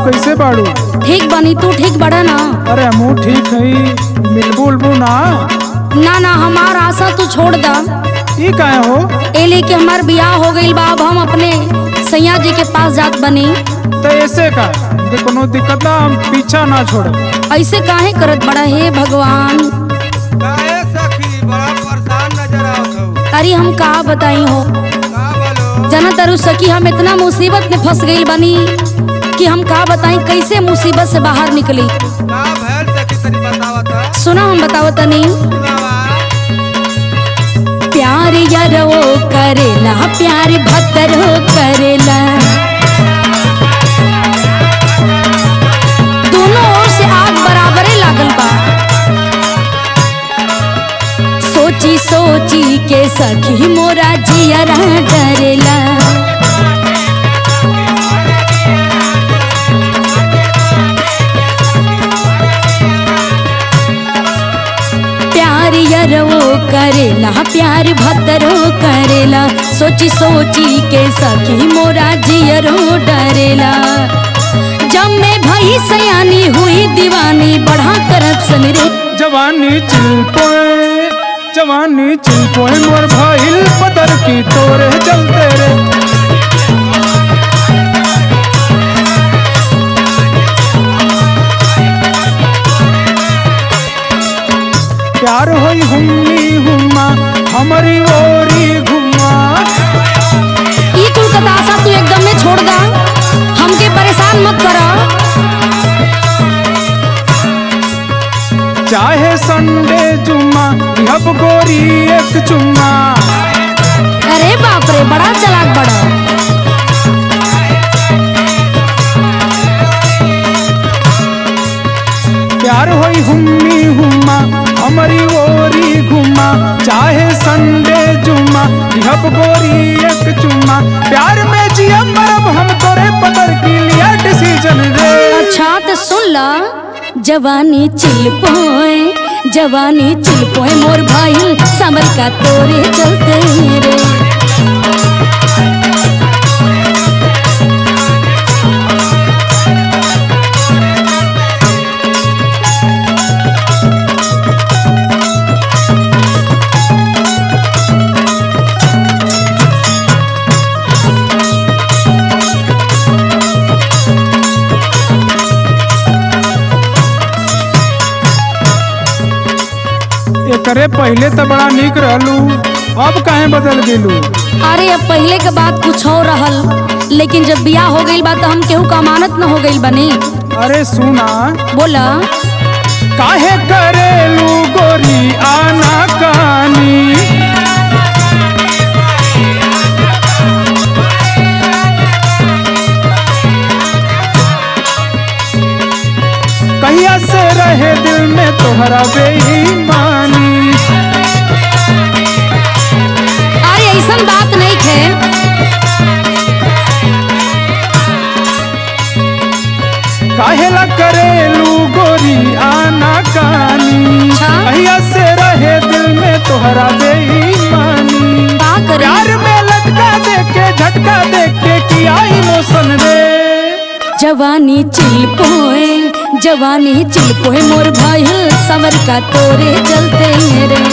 कैसे बाड़ू? ठीक बनी, तू ठीक बड़ा ना? अरे हमू ठीक है। मिलबू उलबू ना? ना ना, हमार आशा तू छोड़ दा। ये काहे हो? एले के हमार बियाह हो गईल बा, अब हम अपने सैया जी के पास जात बनी। तो ऐसे का कोनो दिक्कत ना, हम पीछा ना छोड़े। ऐसे काहे करत बड़ा हे भगवान? काहे सखी बड़ा परेशान नजर आवत हो? अरे हम का बताई हो, का बोलो? जना तरु सखी हम इतना मुसीबत में फंस गईल बनी कि हम का बताई कैसे मुसीबत से बाहर निकली। का भैल सखी तनी बतावत ह? सुना हम बतावत नहीं। सुनावा। प्यार यारो करेला, प्यार भतरो करेला, दोनों ओर से आग बराबरे लागल बा। सोची सोची के सखी मोरा जियरा डरेला। प्यार यारो करेला, प्यार भतरो करेला, सोची सोची के सखी मोरा जियरो डरेला। जब मैं भई सयानी हुई दीवानी, बढ़ा करप्शन रे। जवानी चिलपोए, जवानी चिलपोए मोर भाईल पतर की तोरे चलते रे। प्यार होई हुम्मी हुम्मा, हमारी ओरी घुमा। ई कुल कतासा तू एकदम में छोड़ दा, हमके परेशान मत करा। चाहे संडे जुम्मा, अब गोरी एक चुम्मा। अरे बाप रे, बड़ा चालाक बड़ा। प्यार होई हुम्मी हुम्मा, हमारी ओरी घुमा। चाहे संडे जुम्मा, अब गोरी एक चुम्मा। प्यार में जिया मरब हम तोरे पतर की लिया डिसीजन रे। अच्छा तो सुन ला। जवानी चिलपोए, जवानी चिलपोए मोर भाई, समर का तोरे चलते रे। एकरे पहले तो बड़ा निक रहलू, अब काहे बदल गेलू? अरे अब पहले के बात कुछ और रहल, लेकिन जब बियाह हो गईल बा तो हम केहू का अमानत न हो गईल बनी। अरे सुना, बोला। काहे करेलू गोरी आना कानी? कहिया से रहे दिल में तोहरा बेईमानी? अरे ऐसन बात नहीं थे। काहेला करेलू गोरी आना कानी? अच्छा। कहिया से रहे दिल में तोहरा बेईमानी? का करे? प्यार में लटका दे के झटका दे के किया इमोशन रे। जवानी चिलपोए, जवानी चिलपोए मोर भाई, समर का तोरे चलते रे।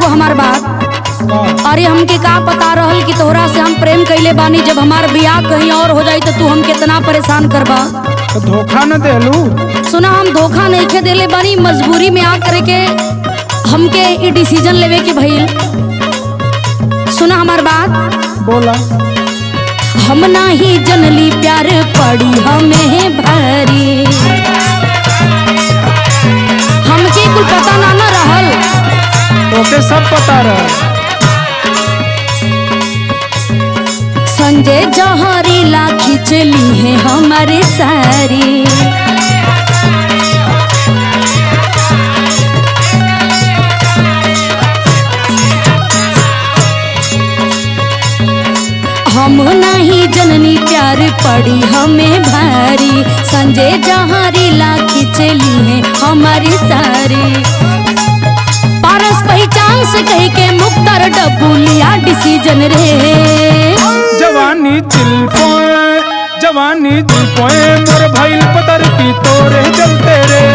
हमार बात। अरे हमके का पता रहल कि तोहरा से हम प्रेम कैले बानी। जब हमार बियाह कहीं और हो जाई तो तू हम कितना परेशान करबा। तो धोखा न देलू? सुना, हम धोखा नहीं खे देले बानी, मजबूरी में आ करके हमके ये डिसीजन लेवे के भइल। सुना हमार बात। बोला। हम नाही जनली प्यार पड़ी हमें भारी, हमके कुल पता ना न रहल। तोके सब पता रहा। संजय जहरीला खींचली है हमारे सारी, हम नहीं जननी प्यार पड़ी हमें भारी। संजय जहरीला खींचली है हमारी सारी, पारस पहचान से कह के मुक्तर डब्बू लिया डिसीजन रे। जवानी चिल पोए मोर भइल पतर की तोरे चलते रे।